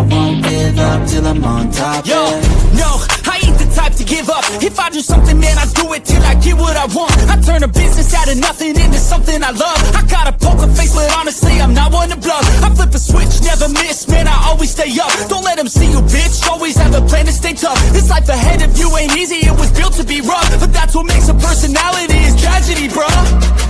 I won't give up till I'm on top. Yo, no, I ain't the type to give up. If I do something, man, I do it till I get what I want. I turn a business out of nothing into something I love. I got a poker face, but honestly, I'm not one to bluff. I flip a switch, never miss, man, I always stay up. Don't let them see you, bitch, always have a plan to stay tough. This life ahead of you ain't easy, it was built to be rough. But that's what makes a personality, is tragedy, bruh.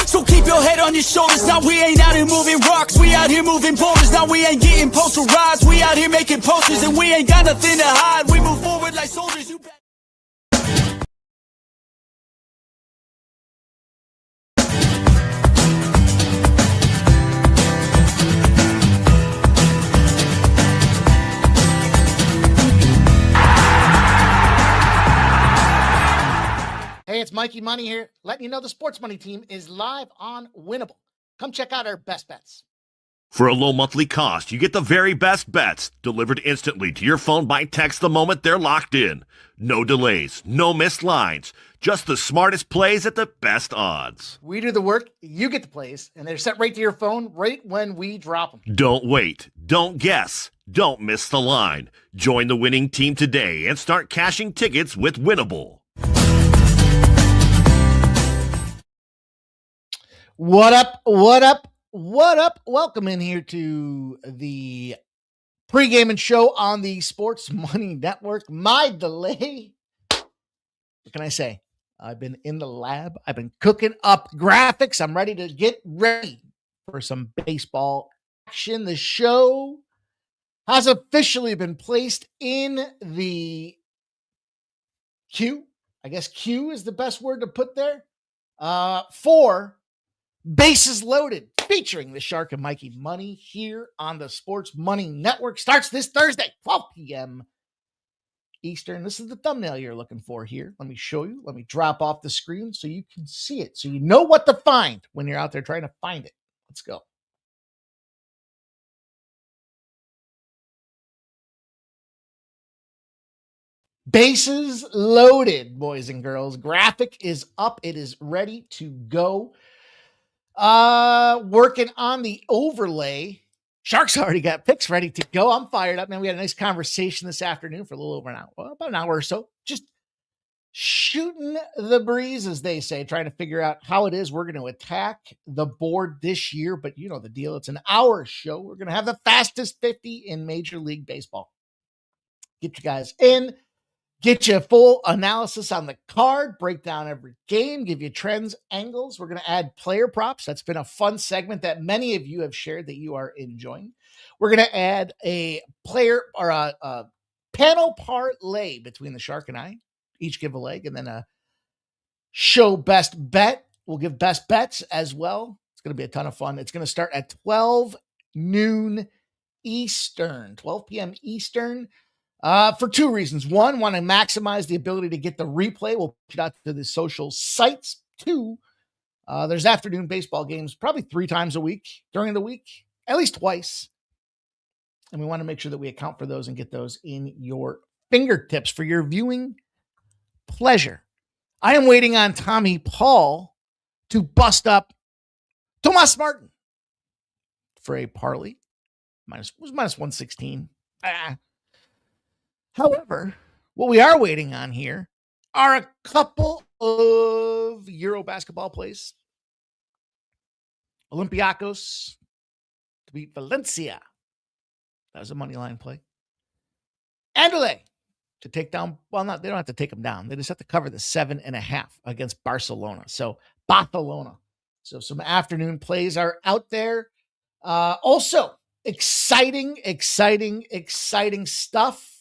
So keep your head on your shoulders. Now we ain't out here moving rocks, we out here moving boulders. Now we ain't getting posterized, we out here making posters. And we ain't got nothing to hide, we move forward like soldiers. You bet. Hey, it's Mikey Money here, letting you know the Sports Money team is live on Winnable. Come check out our best bets. For a low monthly cost, you get the very best bets delivered instantly to your phone by text the moment they're locked in. No delays, no missed lines, just the smartest plays at the best odds. We do the work, you get the plays, and they're sent right to your phone right when we drop them. Don't wait, don't guess, don't miss the line. Join the winning team today and start cashing tickets with Winnable. What up? What up? What up? Welcome in here to the Pregaming show on the Sports Money Network. My delay. What can I say? I've been in the lab. I've been cooking up graphics. I'm ready to get ready for some baseball action. The show has officially been placed in the queue. I guess queue is the best word to put there. For Bases Loaded, featuring the Shark and Mikey Money here on the Sports Money Network. Starts this Thursday, 12 p.m. Eastern. This is the thumbnail you're looking for here. Let me show you. Let me drop off the screen so you can see it, so you know what to find when you're out there trying to find it. Let's go. Bases Loaded, boys and girls. Graphic is up. It is ready to go. Working on the overlay. Sharks already got picks ready to go. I'm fired up, man. We had a nice conversation this afternoon for a little over an hour, about an hour or so. Just shooting the breeze, as they say, trying to figure out how it is we're going to attack the board this year. But you know the deal. It's an hour show. We're going to have the fastest 50 in Major League Baseball. Get you guys in. Get you a full analysis on the card, break down every game, give you trends, angles. We're going to add player props. That's been a fun segment that many of you have shared that you are enjoying. We're going to add a player or a panel parlay between the Shark and I. Each give a leg, and then a show best bet. We'll give best bets as well. It's going to be a ton of fun. It's going to start at 12 noon Eastern, 12 p.m. Eastern. For two reasons. One, want to maximize the ability to get the replay. We'll put it out to the social sites. Two, there's afternoon baseball games probably 3 times a week during the week, at least twice. And we want to make sure that we account for those and get those in your fingertips for your viewing pleasure. I am waiting on Tommy Paul to bust up Tomas Martin for a parlay. Minus 116. However, what we are waiting on here are a couple of Euro basketball plays. Olympiacos to beat Valencia. That was a money line play. Anderlecht to take down, well, not, they don't have to take them down. They just have to cover the 7.5 against Barcelona. So, Barcelona. So, some afternoon plays are out there. Also, exciting stuff.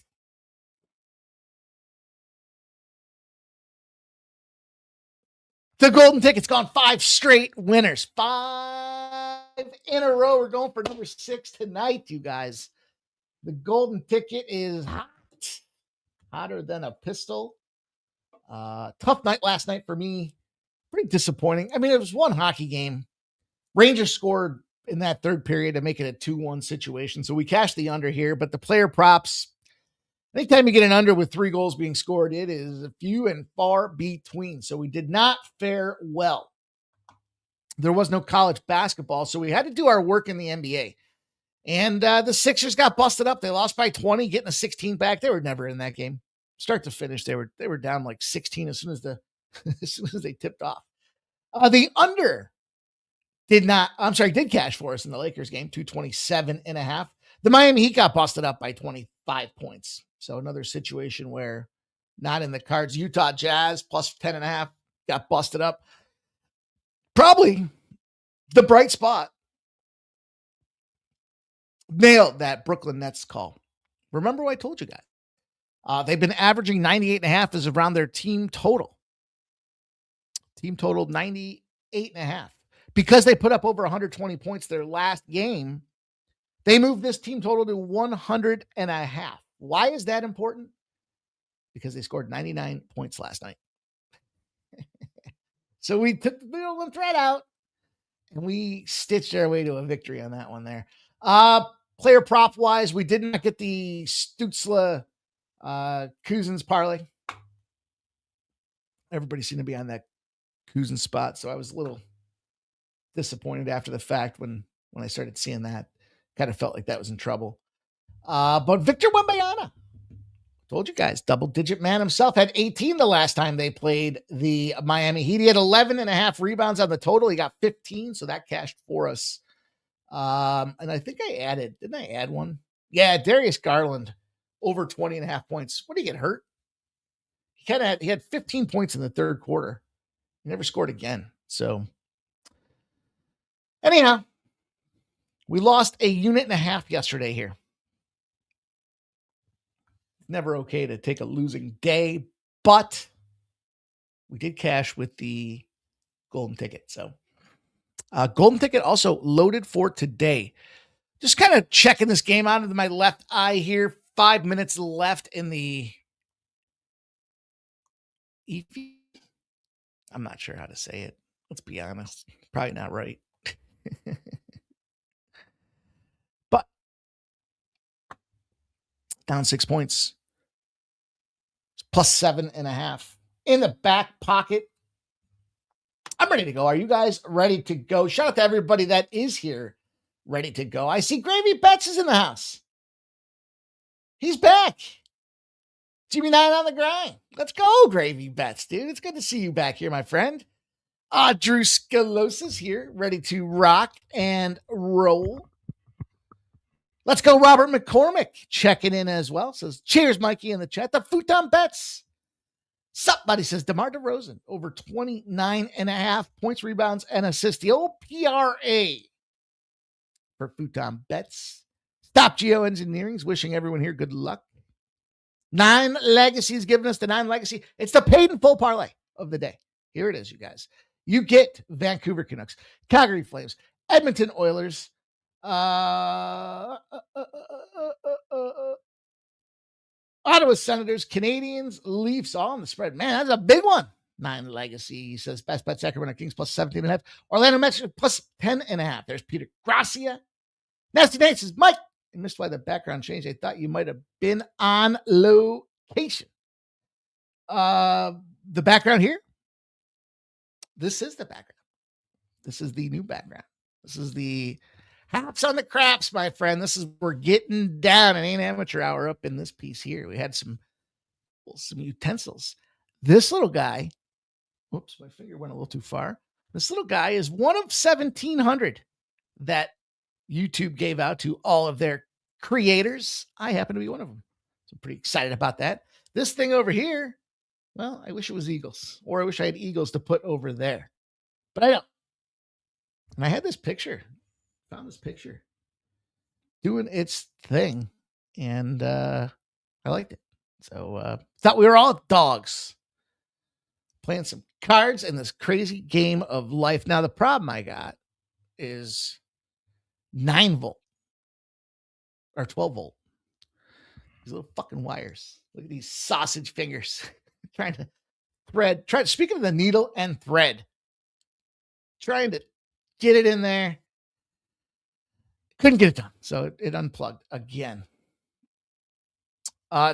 The Golden Ticket's gone 5 straight winners. 5 in a row. We're going for number 6 tonight, you guys. The Golden Ticket is hot. Hotter than a pistol. Tough night last night for me. Pretty disappointing. I mean, it was one hockey game. Rangers scored in that third period to make it a 2-1 situation. So we cashed the under here, but the player props, anytime you get an under with 3 goals being scored, it is a few and far between. So we did not fare well. There was no college basketball, so we had to do our work in the NBA. And the Sixers got busted up. They lost by 20, getting a 16 back. They were never in that game. Start to finish, they were down like 16 as soon as they tipped off. The under did cash for us in the Lakers game, 227.5. The Miami Heat got busted up by 25 points. So another situation where not in the cards. Utah Jazz plus 10.5 got busted up. Probably the bright spot. Nailed that Brooklyn Nets call. Remember what I told you guys? They've been averaging 98.5 is around their team total. Team total 98.5. Because they put up over 120 points their last game, they moved this team total to 100.5. Why is that important? Because they scored 99 points last night. So we took the middle and thread out, and we stitched our way to a victory on that one there. Player prop wise, we did not get the Stutzla Cousins parlay. Everybody seemed to be on that Cousins spot, so I was a little disappointed after the fact when I started seeing that. Kind of felt like that was in trouble. But Victor Wembanyama, told you guys, double-digit man himself, had 18 the last time they played the Miami Heat. He had 11.5 rebounds on the total. He got 15, so that cashed for us. And I think didn't I add one? Yeah, Darius Garland, over 20.5 points. What did he get hurt? He had 15 points in the third quarter. He never scored again. So anyhow, we lost a unit and a half yesterday here. Never okay to take a losing day, but we did cash with the golden ticket. So golden ticket also loaded for today. Just kind of checking this game out of my left eye here. 5 minutes left in the I'm not sure how to say it. Let's be honest. Probably not right. But down 6 points. Plus 7.5 in the back pocket. I'm ready to go. Are you guys ready to go? Shout out to everybody that is here ready to go. I see Gravy Betts is in the house. He's back. Jimmy 9 on the grind. Let's go, Gravy Betts, dude. It's good to see you back here, my friend. Drew Scalosis here, ready to rock and roll. Let's go, Robert McCormick, checking in as well. Says, cheers, Mikey, in the chat. The Futon Bets. Sup, buddy, says DeMar DeRozan, over 29.5 points, rebounds, and assists. The old PRA for Futon Bets. Stop Geoengineering's wishing everyone here good luck. 9 Legacies giving us the 9 Legacy. It's the paid in full parlay of the day. Here it is, you guys. You get Vancouver Canucks, Calgary Flames, Edmonton Oilers, Ottawa Senators, Canadians, Leafs, all on the spread. Man, that's a big one. 9 Legacy. He says best bet Sacramento Kings plus 17.5. Orlando Magic plus 10.5. There's Peter Gracia. Nasty Nate says, Mike, I missed why the background changed. I thought you might have been on location. The background here. This is the background. This is the new background. This is the hops on the craps, my friend. This is, we're getting down. It ain't amateur hour up in this piece here. We had some utensils. This little guy, whoops, my finger went a little too far. This little guy is one of 1,700 that YouTube gave out to all of their creators. I happen to be one of them. So I'm pretty excited about that. This thing over here, well, I wish it was eagles, or I wish I had eagles to put over there, but I don't. And I had this picture, found this picture doing its thing, and I liked it. So thought we were all dogs playing some cards in this crazy game of life. Now, the problem I got is 9 volt or 12 volt. These little fucking wires. Look at these sausage fingers trying to thread. Speaking of the needle and thread, trying to get it in there. Couldn't get it done. So it unplugged again.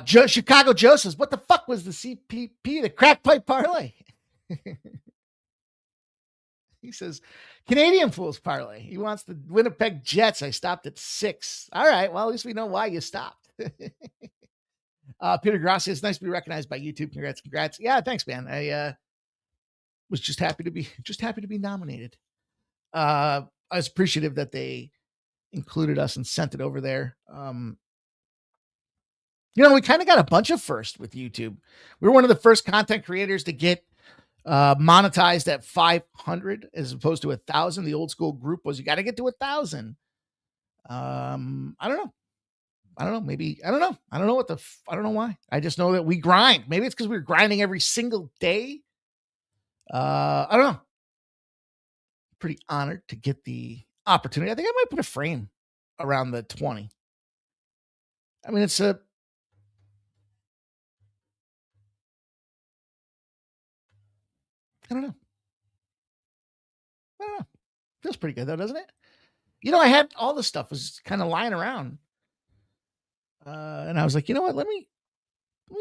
Chicago Joe says, what the fuck was the CPP, the crack pipe parlay? He says, Canadian Fools parlay. He wants the Winnipeg Jets. I stopped at 6. All right. Well, at least we know why you stopped. Peter Grassi, it's nice to be recognized by YouTube. Congrats. Yeah, thanks, man. I was just happy to be nominated. I was appreciative that they included us and sent it over there. We kind of got a bunch of firsts with YouTube. We were one of the first content creators to get monetized at 500 as opposed to 1,000. The old school group was you got to get to 1,000. I don't know. Maybe I don't know. I don't know why. I just know that we grind. Maybe it's because we were grinding every single day. I don't know. Pretty honored to get the opportunity. I think I might put a frame around the 20. I mean, it's a I don't know. Feels pretty good though, doesn't it? I had all this stuff was kind of lying around. And I was like, you know what? Let me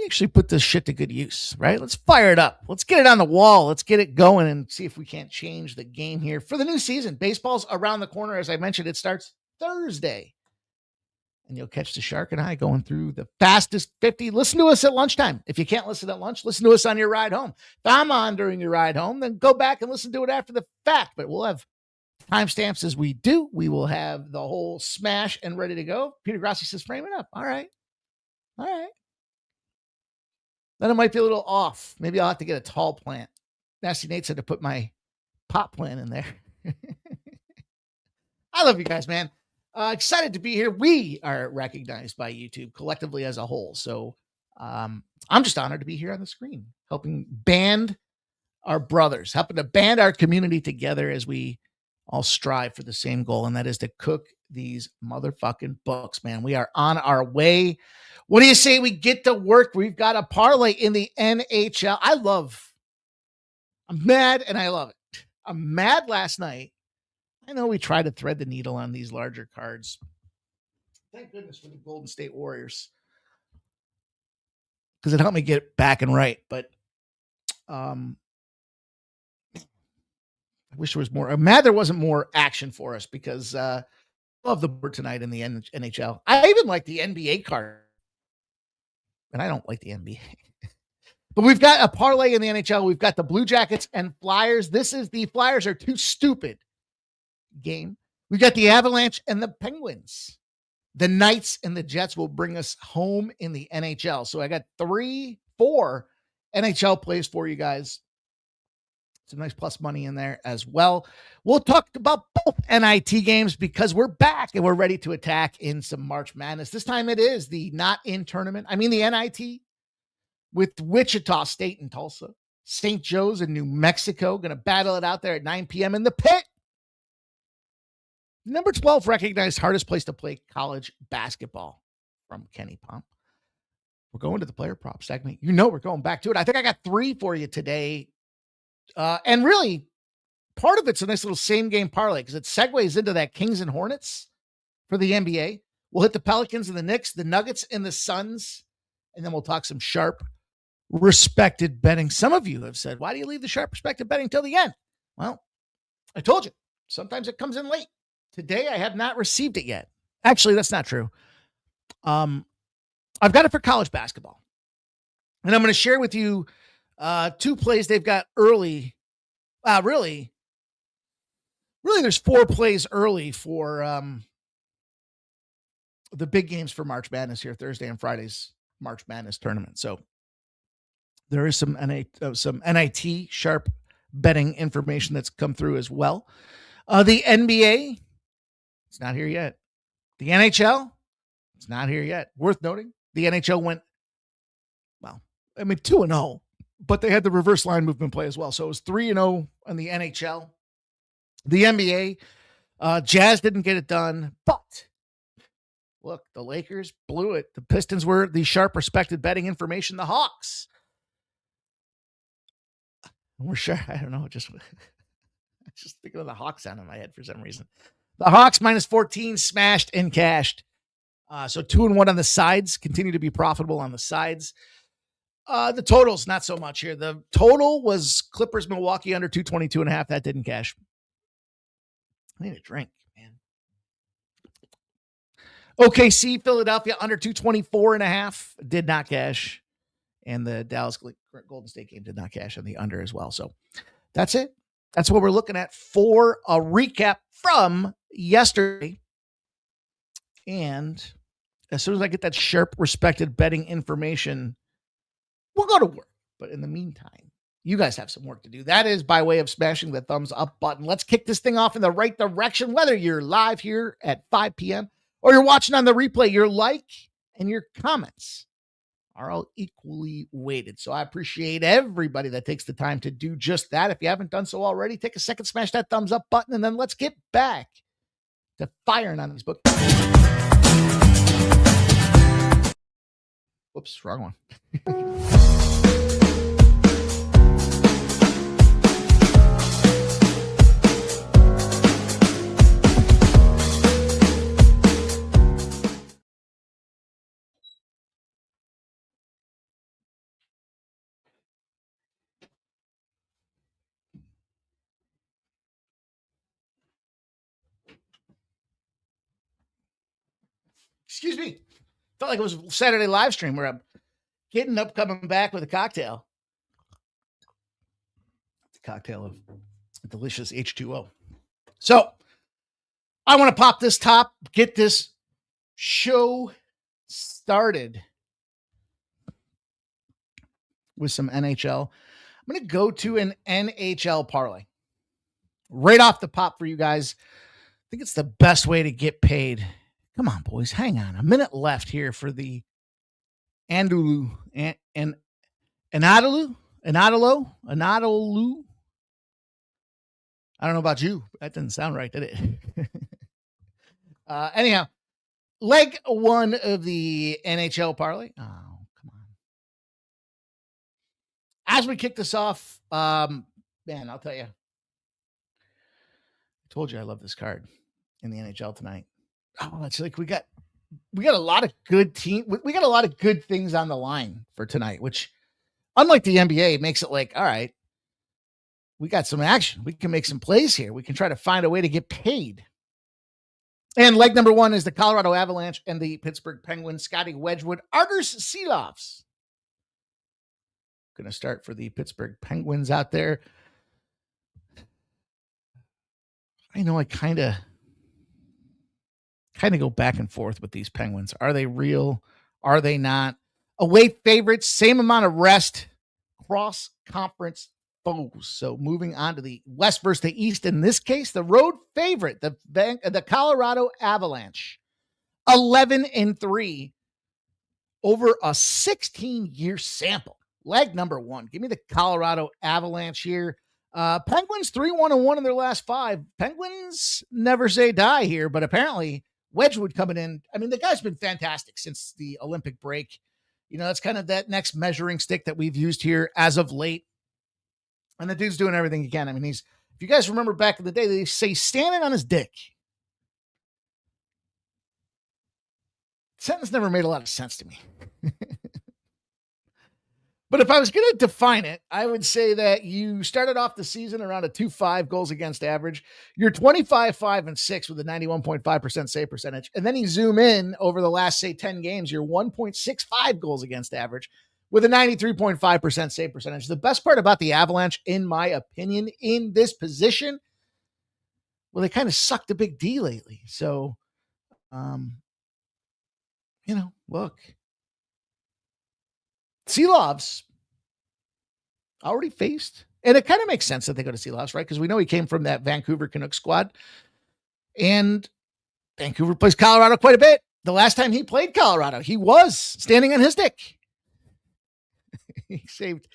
actually put this shit to good use, right? Let's fire it up. Let's get it on the wall. Let's get it going and see if we can't change the game here for the new season. Baseball's around the corner. As I mentioned, it starts Thursday. And you'll catch the Shark and I going through the fastest 50. Listen to us at lunchtime. If you can't listen at lunch, listen to us on your ride home. If I'm on during your ride home, then go back and listen to it after the fact. But we'll have timestamps as we do. We will have the whole smash and ready to go. Peter Grassi says, frame it up. All right. Then it might be a little off. Maybe I'll have to get a tall plant. Nasty Nate said to put my pot plant in there. I love you guys, man. Excited to be here. We are recognized by YouTube collectively as a whole. So I'm just honored to be here on the screen, helping band our brothers, helping to band our community together as we all strive for the same goal, and that is to cook these motherfucking books, man. We are on our way. What do you say we get to work? We've got a parlay in the NHL. I'm mad and I love it. I'm mad last night. I know we tried to thread the needle on these larger cards. Thank goodness for the Golden State Warriors, because it helped me get back and right. But I wish there was more. I'm mad there wasn't more action for us, because I love the board tonight in the NHL. I even like the NBA card, and I don't like the NBA. But we've got a parlay in the NHL. We've got the Blue Jackets and Flyers. The Flyers are too stupid game. We got the Avalanche and the Penguins. The Knights and the Jets will bring us home in the NHL. So I got 4 NHL plays for you guys. Some nice plus money in there as well. We'll talk about both NIT games because we're back and we're ready to attack in some March Madness. This time it is the not in tournament. I mean the NIT with Wichita State and Tulsa. St. Joe's in New Mexico going to battle it out there at 9 p.m. in the pit. Number 12 recognized hardest place to play college basketball from Kenny Pomp. We're going to the player prop segment. We're going back to it. I think I got 3 for you today. And really, part of it's a nice little same game parlay because it segues into that Kings and Hornets for the NBA. We'll hit the Pelicans and the Knicks, the Nuggets and the Suns, and then we'll talk some sharp, respected betting. Some of you have said, why do you leave the sharp, respected betting till the end? Well, I told you, sometimes it comes in late. Today, I have not received it yet. Actually, that's not true. I've got it for college basketball. And I'm going to share with you 2 plays they've got early. Really, there's 4 plays early for the big games for March Madness here, Thursday and Friday's March Madness tournament. So there is some NIT sharp betting information that's come through as well. The NBA, it's not here yet. The NHL, it's not here yet. Worth noting, the NHL went, 2-0, but they had the reverse line movement play as well. So it was 3-0 on the NHL. The NBA, Jazz didn't get it done, but look, the Lakers blew it. The Pistons were the sharp, respected betting information. The Hawks, we're sure, I don't know, just thinking of the Hawks sound in my head for some reason. The Hawks -14 smashed and cashed. So 2-1 on the sides, continue to be profitable on the sides. The totals, not so much here. The total was Clippers, Milwaukee under 222.5. That didn't cash. I need a drink, man. OKC, Philadelphia, under 224.5, did not cash. And the Dallas Golden State game did not cash on the under as well. So that's it. That's what we're looking at for a recap from yesterday. And as soon as I get that sharp, respected betting information, we'll go to work. But in the meantime, you guys have some work to do. That is by way of smashing the thumbs up button. Let's kick this thing off in the right direction, whether you're live here at 5 p.m. or you're watching on the replay. Your like and your comments are all equally weighted. So I appreciate everybody that takes the time to do just that. If you haven't done so already, take a second, smash that thumbs up button, and then let's get back to firing on these books. Whoops, wrong one. Excuse me. Felt like it was a Saturday live stream where I'm getting up, coming back with a cocktail. It's a cocktail of delicious H2O. So I want to pop this top, get this show started with some NHL. I'm going to go to an NHL parlay right off the pop for you guys. I think it's the best way to get paid. Come on, boys. Hang on. A minute left here for the Anadolu. Anadolu. I don't know about you. That didn't sound right, did it? Anyhow, leg one of the NHL parlay. Oh, come on. As we kick this off, man, I'll tell you. I told you I love this card in the NHL tonight. Oh, it's like we got a lot of good we got a lot of good things on the line for tonight, which, unlike the NBA, makes it like, all right, we got some action. We can make some plays here. We can try to find a way to get paid. And leg number one is the Colorado Avalanche and the Pittsburgh Penguins. Scotty Wedgwood, Arturs Silovs. Going to start for the Pittsburgh Penguins out there. I know I kind of go back and forth with these Penguins. Are they real? Are they not? Away favorites, same amount of rest, cross-conference foes. So moving on to the West versus the East. In this case, the road favorite, the Colorado Avalanche, 11-3 over a 16-year sample. Leg number one. Give me the Colorado Avalanche here. Penguins 3-1-1 in their last 5. Penguins never say die here, but apparently Wedgwood coming in. I mean, the guy's been fantastic since the Olympic break. You know, that's kind of that next measuring stick that we've used here as of late. And the dude's doing everything he can. I mean, if you guys remember back in the day, they say standing on his dick. Sentence never made a lot of sense to me. But if I was going to define it, I would say that you started off the season around a 2.5 goals against average. You're 25-5-6 with a 91.5% save percentage. And then you zoom in over the last, say, 10 games, you're 1.65 goals against average with a 93.5% save percentage. The best part about the Avalanche, in my opinion, in this position, well, they kind of sucked a big D lately. So, look. Silovs already faced, and it kind of makes sense that they go to Silovs, right? Because we know he came from that Vancouver Canucks squad, and Vancouver plays Colorado quite a bit. The last time he played Colorado, he was standing on his dick. He saved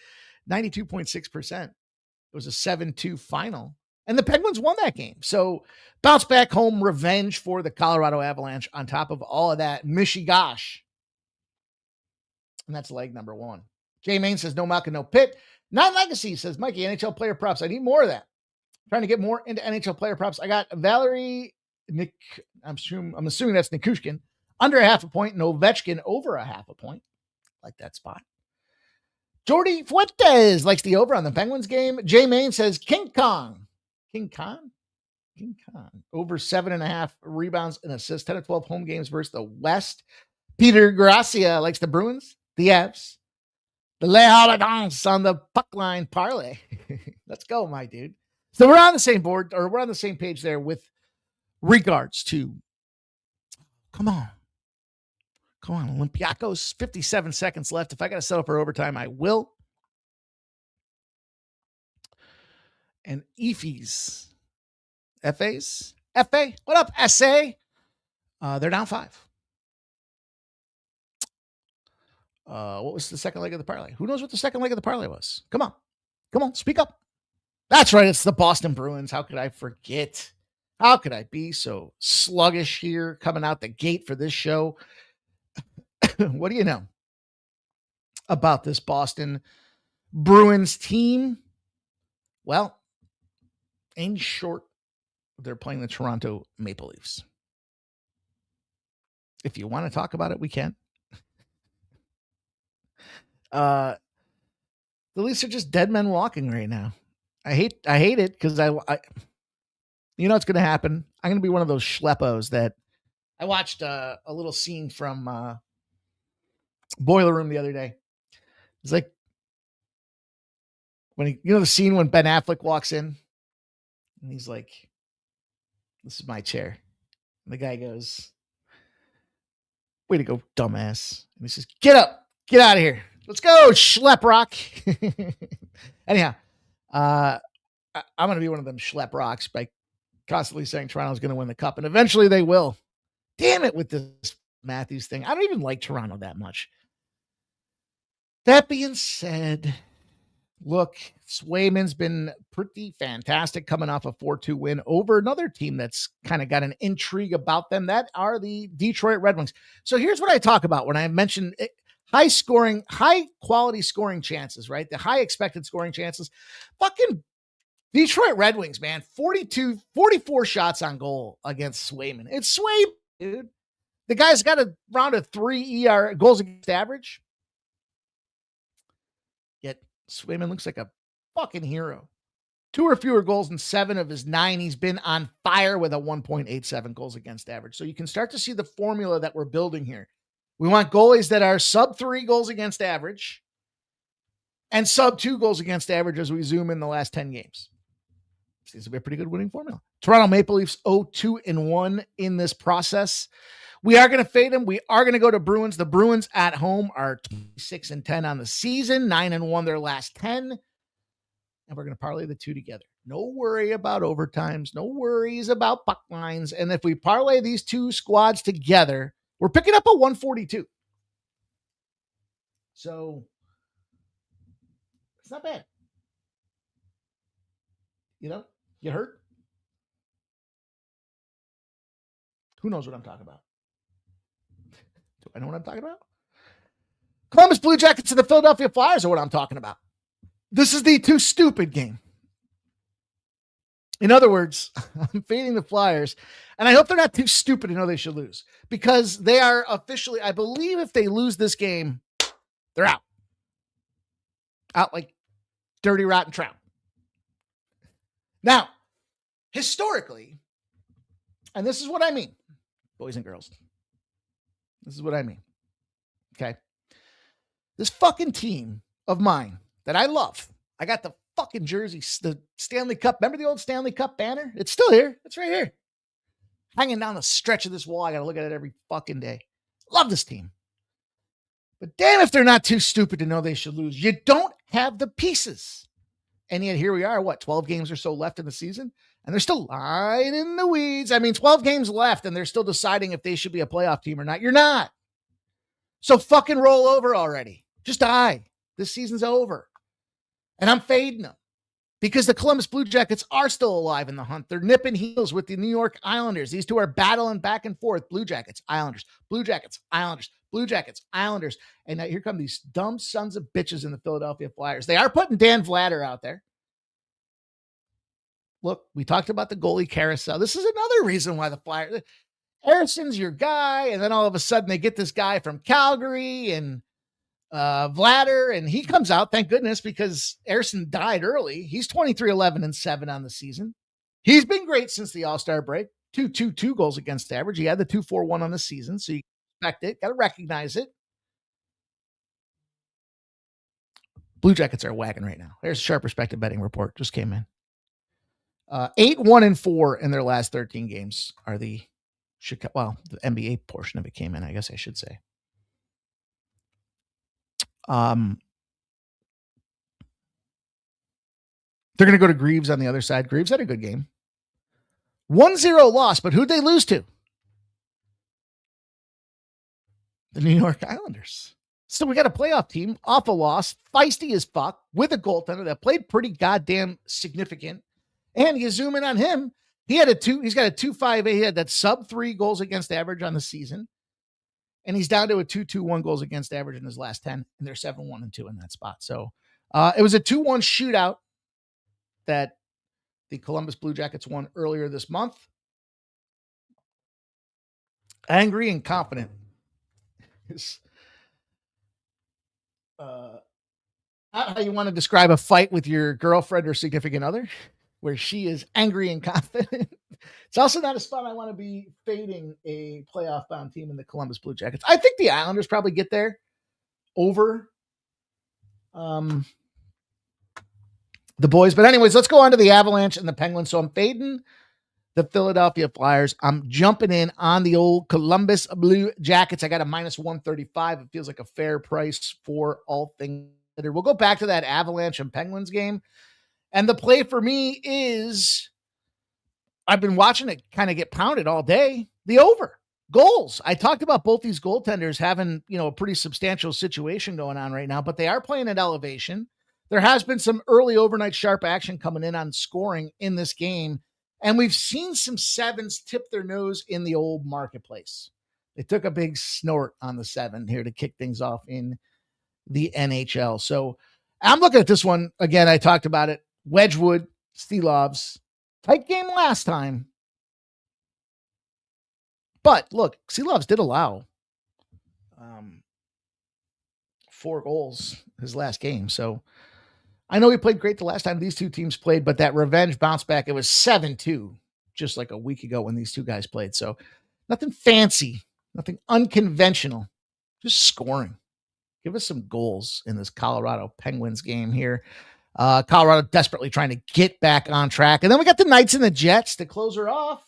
92.6%. It was a 7-2 final, and the Penguins won that game. So bounce back home revenge for the Colorado Avalanche on top of all of that mishigosh. And that's leg number one. Jay Main says, no Malkin, no Pitt. Not Legacy says, Mikey, NHL player props. I need more of that. I'm trying to get more into NHL player props. I got Valerie I'm assuming that's Nikushkin, under a half a point, and Ovechkin over a half a point. Like that spot. Jordy Fuentes likes the over on the Penguins game. Jay Main says, King Kong. King Kong? King Kong. Over 7.5 rebounds and assists, 10 of 12 home games versus the West. Peter Gracia likes the Bruins, the Avs, the Les Hooligans on the puck line parlay. Let's go, my dude. So we're on the same board, or we're on the same page there with regards to, come on, Olympiacos, 57 seconds left. If I got to settle for overtime, I will. And FA, what up, SA? They're down 5. What was the second leg of the parlay? Who knows what the second leg of the parlay was? Come on, speak up. That's right, it's the Boston Bruins. How could I forget? How could I be so sluggish here coming out the gate for this show? What do you know about this Boston Bruins team? Well, in short, they're playing the Toronto Maple Leafs. If you want to talk about it, we can. The Leafs are just dead men walking right now. I hate it because I you know what's going to happen. I'm going to be one of those schleppos that I watched a little scene from Boiler Room the other day. It's like when the scene when Ben Affleck walks in and he's like, "This is my chair," and the guy goes, "Way to go, dumbass!" And he says, "Get up, get out of here, let's go, schlep rock." Anyhow, I'm going to be one of them schlep rocks by constantly saying Toronto's going to win the cup, and eventually they will. Damn it with this Matthews thing. I don't even like Toronto that much. That being said, look, Swayman's been pretty fantastic coming off a 4-2 win over another team that's kind of got an intrigue about them. That are the Detroit Red Wings. So here's what I talk about when I mention high quality scoring chances, right? The high expected scoring chances. Fucking Detroit Red Wings, man. 44 shots on goal against Swayman. It's Swayman, dude. The guy's got around a 3 ER goals against average. Yet Swayman looks like a fucking hero. 2 or fewer goals in 7 of his 9. He's been on fire with a 1.87 goals against average. So you can start to see the formula that we're building here. We want goalies that are sub 3 goals against average and sub 2 goals against average as we zoom in the last 10 games. Seems to be a pretty good winning formula. Toronto Maple Leafs 0-2-1 in this process. We are going to fade them. We are going to go to Bruins. The Bruins at home are 26-10 on the season, 9-1 their last 10. And we're going to parlay the two together. No worry about overtimes. No worries about puck lines. And if we parlay these two squads together, we're picking up a 142. So it's not bad. You hurt? Who knows what I'm talking about? Do I know what I'm talking about? Columbus Blue Jackets and the Philadelphia Flyers are what I'm talking about. This is the too stupid game. In other words, I'm fading the Flyers, and I hope they're not too stupid to know they should lose, because they are officially, I believe if they lose this game, they're out. Out like dirty, rotten trout. Now, historically, and this is what I mean, boys and girls, this is what I mean, okay? This fucking team of mine that I love, I got the fucking jersey, the Stanley Cup. Remember the old Stanley Cup banner? It's still here. It's right here. Hanging down the stretch of this wall. I got to look at it every fucking day. Love this team. But damn if they're not too stupid to know they should lose. You don't have the pieces. And yet here we are, 12 games or so left in the season, and they're still lying in the weeds. I mean, 12 games left, and they're still deciding if they should be a playoff team or not. You're not. So fucking roll over already. Just die. This season's over. And I'm fading them because the Columbus Blue Jackets are still alive in the hunt. They're nipping heels with the New York Islanders. These two are battling back and forth. Blue Jackets, Islanders, Blue Jackets, Islanders, Blue Jackets, Islanders. And now here come these dumb sons of bitches in the Philadelphia Flyers. They are putting Dan Vladar out there. Look, we talked about the goalie carousel. This is another reason why the Flyers, Harrison's your guy. And then all of a sudden they get this guy from Calgary and Vladar, and he comes out, thank goodness, because Harrison died early. He's 23-11-7 on the season. He's been great since the All-Star break. 2 goals against average. He had the 2.41 on the season, so you expect it. Got to recognize it. Blue Jackets are wagging right now. There's a Sharp Perspective betting report. Just came in. 8-1-4 in their last 13 games are the Chicago. Well, the NBA portion of it came in, I guess I should say. They're going to go to Greaves on the other side. Greaves had a good game. 1-0 loss, but who'd they lose to? The New York Islanders. So we got a playoff team off a loss, feisty as fuck, with a goaltender that played pretty goddamn significant. And you zoom in on him, he's got a 2.58. He had that sub 3 goals against average on the season. And he's down to a 2.21 goals against average in his last 10. And they're 7-1-2 in that spot. So it was a 2-1 shootout that the Columbus Blue Jackets won earlier this month. Angry and confident is not how you want to describe a fight with your girlfriend or significant other, where she is angry and confident. It's also not a spot I want to be fading a playoff bound team in the Columbus Blue Jackets. I think the Islanders probably get there over the boys. But anyways, let's go on to the Avalanche and the Penguins. So I'm fading the Philadelphia Flyers. I'm jumping in on the old Columbus Blue Jackets. I got a -135. It feels like a fair price for all things. We'll go back to that Avalanche and Penguins game. And the play for me is, I've been watching it kind of get pounded all day. The over. Goals. I talked about both these goaltenders having, a pretty substantial situation going on right now, but they are playing at elevation. There has been some early overnight sharp action coming in on scoring in this game. And we've seen some sevens tip their nose in the old marketplace. They took a big snort on the 7 here to kick things off in the NHL. So I'm looking at this one again. I talked about it. Wedgwood, Steelovs, tight game last time. But look, Steelovs did allow 4 goals his last game. So I know he played great the last time these two teams played, but that revenge bounce back, it was 7-2 just like a week ago when these two guys played. So nothing fancy, nothing unconventional, just scoring. Give us some goals in this Colorado Penguins game here. Colorado desperately trying to get back on track. And then we got the Knights and the Jets to close her off.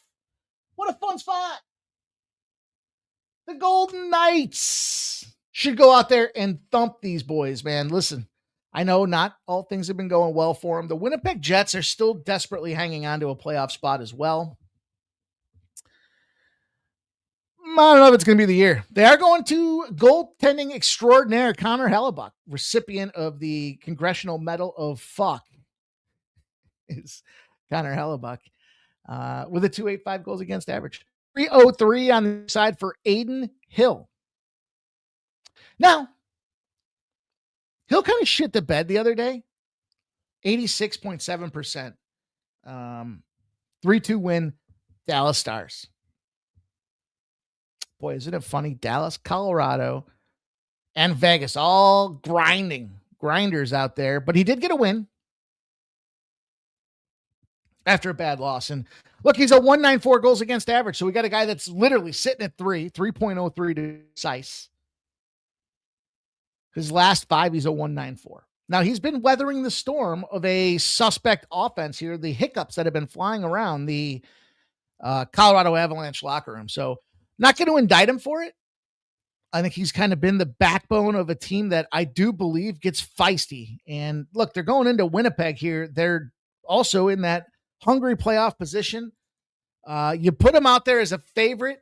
What a fun spot. The Golden Knights should go out there and thump these boys, man. Listen, I know not all things have been going well for them. The Winnipeg Jets are still desperately hanging on to a playoff spot as well. I don't know if it's going to be the year. They are going to goaltending extraordinaire Connor Hellebuck, recipient of the Congressional Medal of Fuck, is Connor Hellebuck, with a 2.85 goals against average. 3.03 on the side for Aiden Hill. Now, Hill kind of shit the bed the other day. 86.7%. 3-2 win, Dallas Stars. Boy, isn't it funny? Dallas, Colorado, and Vegas all grinders out there. But he did get a win after a bad loss. And look, he's a 1.94 goals against average. So we got a guy that's literally sitting at 3.03 to precise. His last 5, he's a 1.94. Now, he's been weathering the storm of a suspect offense here, the hiccups that have been flying around the Colorado Avalanche locker room. So not going to indict him for it. I think he's kind of been the backbone of a team that I do believe gets feisty. And look, they're going into Winnipeg here. They're also in that hungry playoff position. You put them out there as a favorite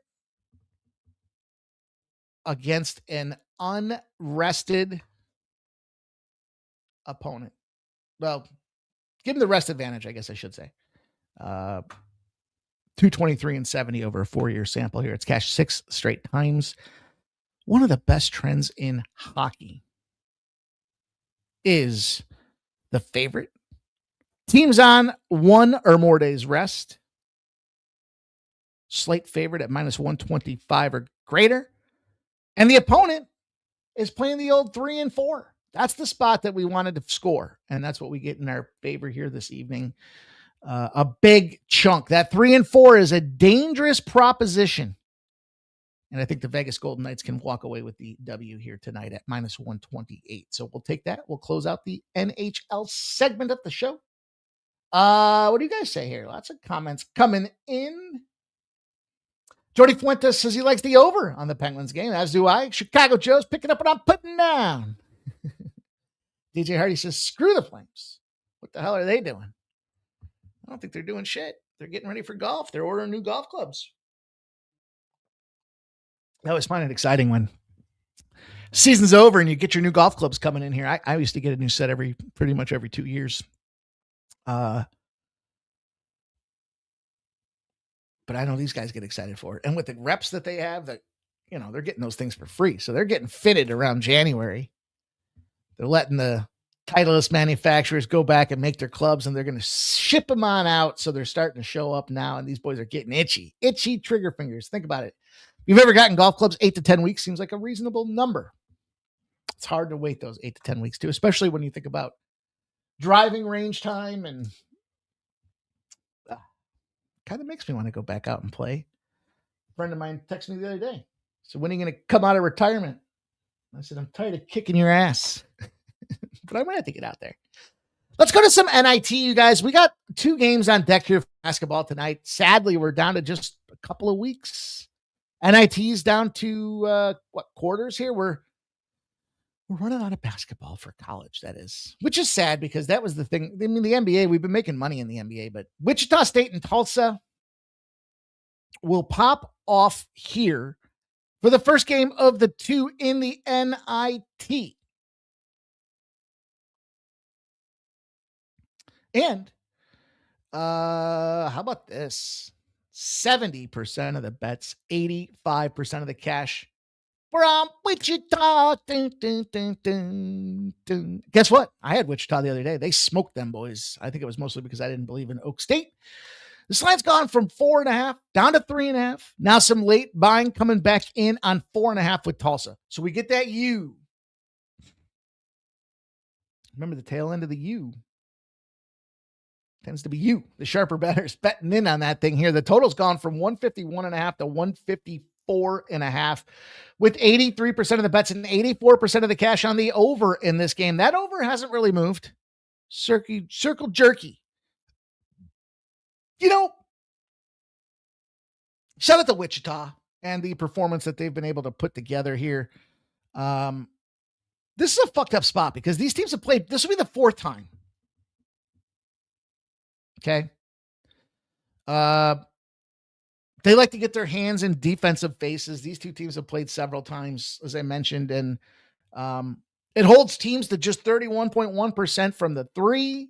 against an unrested opponent. Well, give him the rest advantage, I guess I should say. 223-70 over a 4-year sample here. It's cashed 6 straight times. One of the best trends in hockey is the favorite. Teams on 1 or more days rest. Slate favorite at -125 or greater. And the opponent is playing the old 3 and 4. That's the spot that we wanted to score. And that's what we get in our favor here this evening. a big chunk. That 3 and 4 is a dangerous proposition. And I think the Vegas Golden Knights can walk away with the W here tonight at minus 128. So we'll take that. We'll close out the NHL segment of the show. What do you guys say here? Lots of comments coming in. Jordy Fuentes says he likes the over on the Penguins game, as do I. Chicago Joe's picking up what I'm putting down. DJ Hardy says, screw the Flames. What the hell are they doing? I don't think they're doing shit. They're getting ready for golf. They're ordering new golf clubs. I always find it exciting when season's over and you get your new golf clubs coming in here. I used to get a new set pretty much every 2 years. But I know these guys get excited for it. And with the reps that they have, that, you know, they're getting those things for free. So they're getting fitted around January. They're letting the Titleist manufacturers go back and make their clubs, and they're going to ship them on out. So they're starting to show up now, and these boys are getting itchy trigger fingers. Think about it. If you've ever gotten golf clubs, 8 to 10 weeks seems like a reasonable number. It's hard to wait those 8 to 10 weeks too, especially when you think about driving range time, and kind of makes me want to go back out and play. A friend of mine texted me the other day. So when are you going to come out of retirement? I said, I'm tired of kicking your ass, but I'm going to have to get out there. Let's go to some NIT, you guys. We got 2 games on deck here for basketball tonight. Sadly, we're down to just a couple of weeks. NIT's down to quarters here. We're running out of basketball for college, that is, which is sad because that was the thing. I mean, the NBA, we've been making money in the NBA, but Wichita State and Tulsa will pop off here for the first game of the 2 in the NIT. And how about this? 70% of the bets, 85% of the cash from Wichita. Dun, dun, dun, dun, dun. Guess what? I had Wichita the other day. They smoked them boys. I think it was mostly because I didn't believe in Oak State. This line's gone from 4.5 down to 3.5. Now some late buying coming back in on 4.5 with Tulsa. So we get that U. Remember the tail end of the U tends to be you, the sharper bettors, betting in on that thing here. The total's gone from 151.5 to 154.5, with 83% of the bets and 84% of the cash on the over in this game. That over hasn't really moved. Circle jerky. You know, shout out to Wichita and the performance that they've been able to put together here. This is a fucked up spot because these teams have played. This will be the 4th time. Okay. They like to get their hands in defensive faces. These 2 teams have played several times, as I mentioned, and it holds teams to just 31.1% from the 3,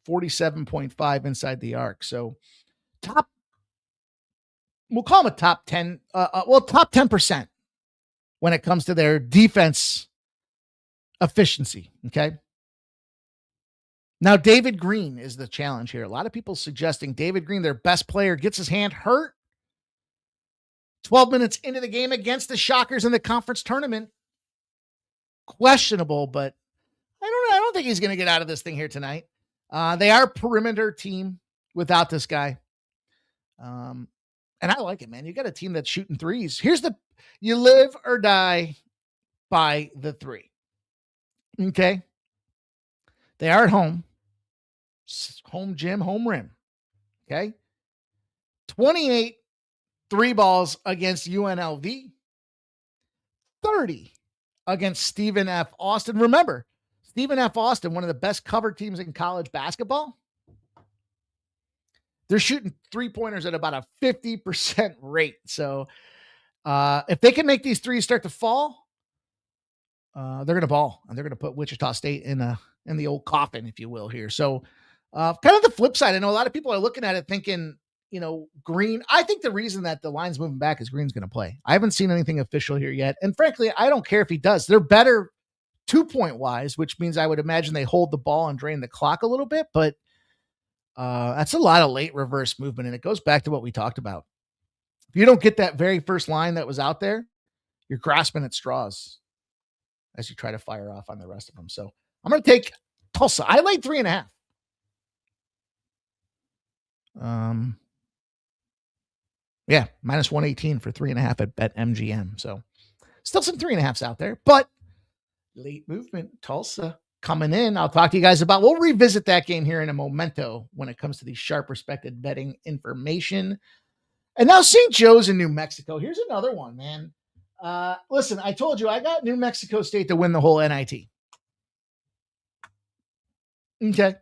47.5 inside the arc. So we'll call them a top 10, top 10% when it comes to their defense efficiency. Okay. Now, David Green is the challenge here. A lot of people suggesting David Green, their best player, gets his hand hurt 12 minutes into the game against the Shockers in the conference tournament. Questionable, but I don't think he's going to get out of this thing here tonight. They are a perimeter team without this guy. And I like it, man. You got a team that's shooting threes. You live or die by the 3. Okay. They are at home. Home gym, home rim. Okay. 28 3 balls against UNLV. 30 against Stephen F. Austin. Remember, Stephen F. Austin, one of the best covered teams in college basketball. They're shooting 3-pointers at about a 50% rate. So if they can make these threes start to fall, they're going to ball, and they're going to put Wichita State in the old coffin, if you will, here. So kind of the flip side. I know a lot of people are looking at it thinking, you know, Green. I think the reason that the line's moving back is Green's going to play. I haven't seen anything official here yet. And frankly, I don't care if he does. They're better 2-point wise, which means I would imagine they hold the ball and drain the clock a little bit, but that's a lot of late reverse movement. And it goes back to what we talked about. If you don't get that very first line that was out there, you're grasping at straws as you try to fire off on the rest of them. So I'm going to take Tulsa. I laid 3.5. Yeah, minus 118 for 3.5 at BetMGM. So still some 3.5s out there, but late movement, Tulsa coming in. I'll talk to you guys about, we'll revisit that game here in a momento when it comes to the sharp respected betting information. And now St. Joe's in New Mexico. Here's another one, man. Listen, I told you I got New Mexico State to win the whole NIT. Okay.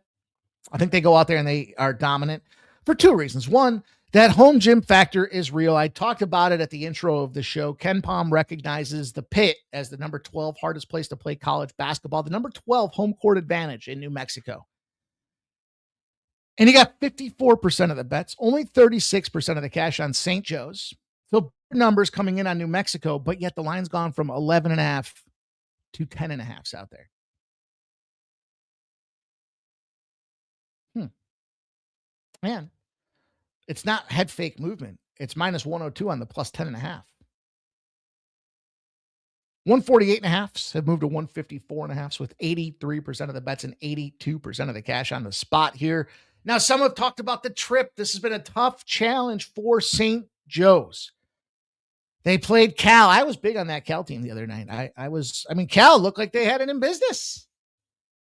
I think they go out there and they are dominant for two reasons. One, that home gym factor is real. I talked about it at the intro of the show. Ken Palm recognizes the Pit as the number 12 hardest place to play college basketball, the number 12 home court advantage in New Mexico. And he got 54% of the bets, only 36% of the cash on St. Joe's. So numbers coming in on New Mexico, but yet the line's gone from 11.5 to 10.5 out there. Man, it's not head fake movement. It's minus 102 on the plus 10.5. 148.5s have moved to 154.5 with 83% of the bets and 82% of the cash on the spot here. Now, some have talked about the trip. This has been a tough challenge for St. Joe's. They played Cal. I was big on that Cal team the other night. Cal looked like they had it in business.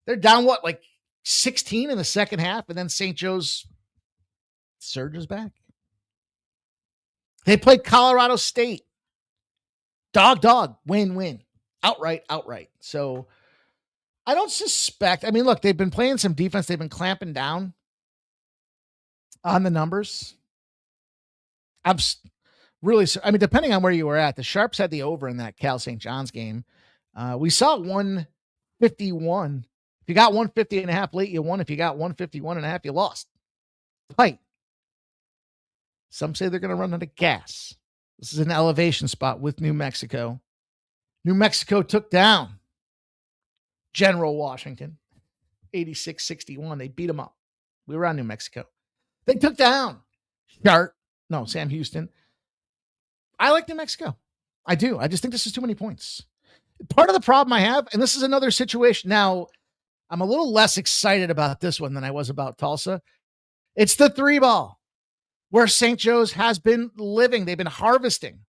They're down, like 16 in the second half, and then St. Joe's surges back. They played Colorado State. Dog, win. Outright. So I don't suspect. Look, they've been playing some defense. They've been clamping down on the numbers. Depending on where you were at, the Sharps had the over in that Cal St. John's game. We saw 151. If you got 150.5 late, you won. If you got 151.5, you lost. Tight. Some say they're going to run out of gas. This is an elevation spot with New Mexico. New Mexico took down General Washington, 86-61. They beat them up. We were on New Mexico. They took down Sam Houston. I like New Mexico. I do. I just think this is too many points. Part of the problem I have, and this is another situation. Now, I'm a little less excited about this one than I was about Tulsa. It's the 3-ball. Where St. Joe's has been living. They've been harvesting.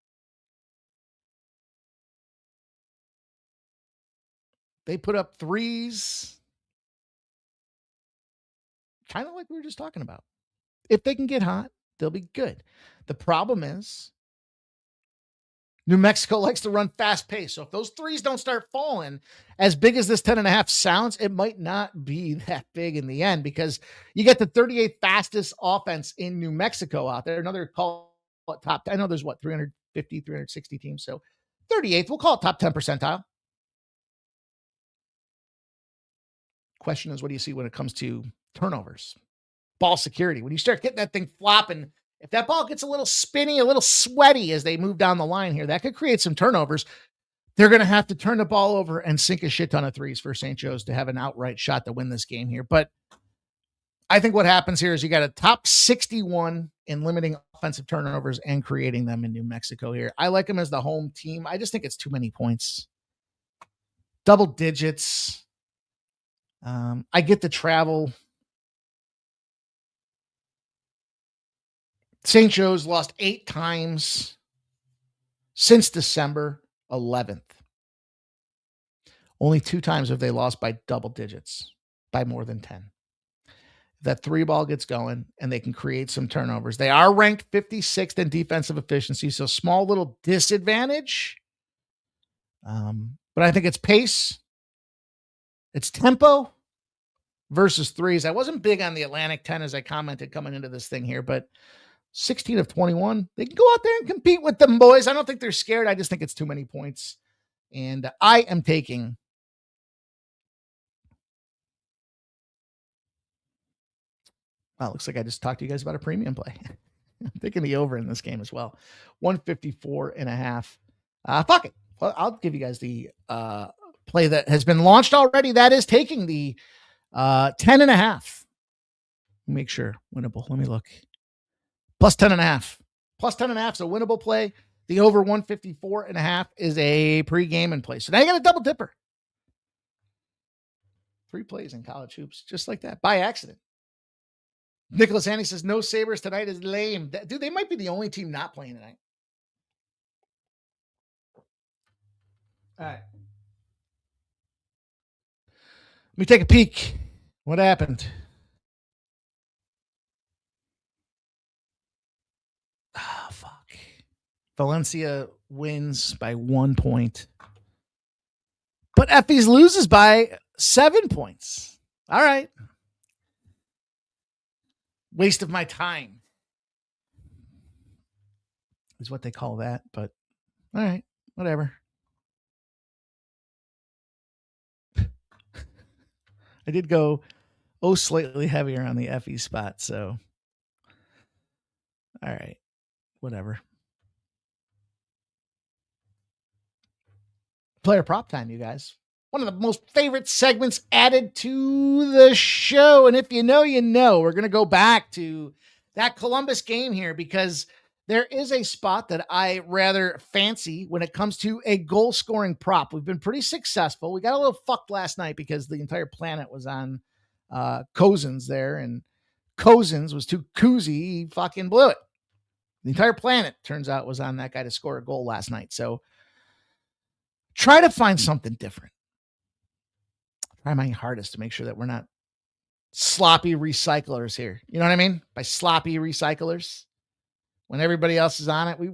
They put up threes. Kind of like we were just talking about. If they can get hot, they'll be good. The problem is New Mexico likes to run fast pace. So if those threes don't start falling, as big as this 10.5 sounds, it might not be that big in the end because you get the 38th fastest offense in New Mexico out there. Another call it top 10. I know there's 350, 360 teams. So 38th, we'll call it top 10 percentile. Question is, what do you see when it comes to turnovers? Ball security. When you start getting that thing flopping, if that ball gets a little spinny, a little sweaty as they move down the line here, that could create some turnovers. They're going to have to turn the ball over and sink a shit ton of threes for St. Joe's to have an outright shot to win this game here. But I think what happens here is you got a top 61 in limiting offensive turnovers and creating them in New Mexico here. I like them as the home team. I just think it's too many points. Double digits. I get the travel. St. Joe's lost 8 times since December 11th. Only 2 times have they lost by double digits, by more than 10. If that 3-ball gets going and they can create some turnovers. They are ranked 56th in defensive efficiency, so small little disadvantage. But I think it's pace, it's tempo versus threes. I wasn't big on the Atlantic 10 as I commented coming into this thing here, but 16 of 21. They can go out there and compete with them boys. I don't think they're scared. I just think it's too many points. And I am taking looks like I just talked to you guys about a premium play. I'm taking the over in this game as well. 154.5. Fuck it. Well, I'll give you guys the play that has been launched already. That is taking the 10.5. Make sure winnable. Let me look. Plus 10.5. Plus 10.5 is a winnable play. The over 154.5 is a pregame in play. So now you got a double dipper. 3 plays in college hoops, just like that, by accident. Nicholas Haney says, no Sabres tonight is lame. Dude, they might be the only team not playing tonight. All right. Let me take a peek. What happened? Oh, fuck. Valencia wins by 1 point. But Effie's loses by 7 points. All right. Waste of my time is what they call that. But all right, whatever. I did go slightly heavier on the Effie spot. So, all right, whatever. Player prop time, you guys. One of the most favorite segments added to the show. And if you know, you know. We're going to go back to that Columbus game here because there is a spot that I rather fancy when it comes to a goal-scoring prop. We've been pretty successful. We got a little fucked last night because the entire planet was on Cousins there, and Cousins was too koozie. He fucking blew it. The entire planet, turns out, was on that guy to score a goal last night. So try to find something different. Try my hardest to make sure that we're not sloppy recyclers here. You know what I mean? By sloppy recyclers. When everybody else is on it, we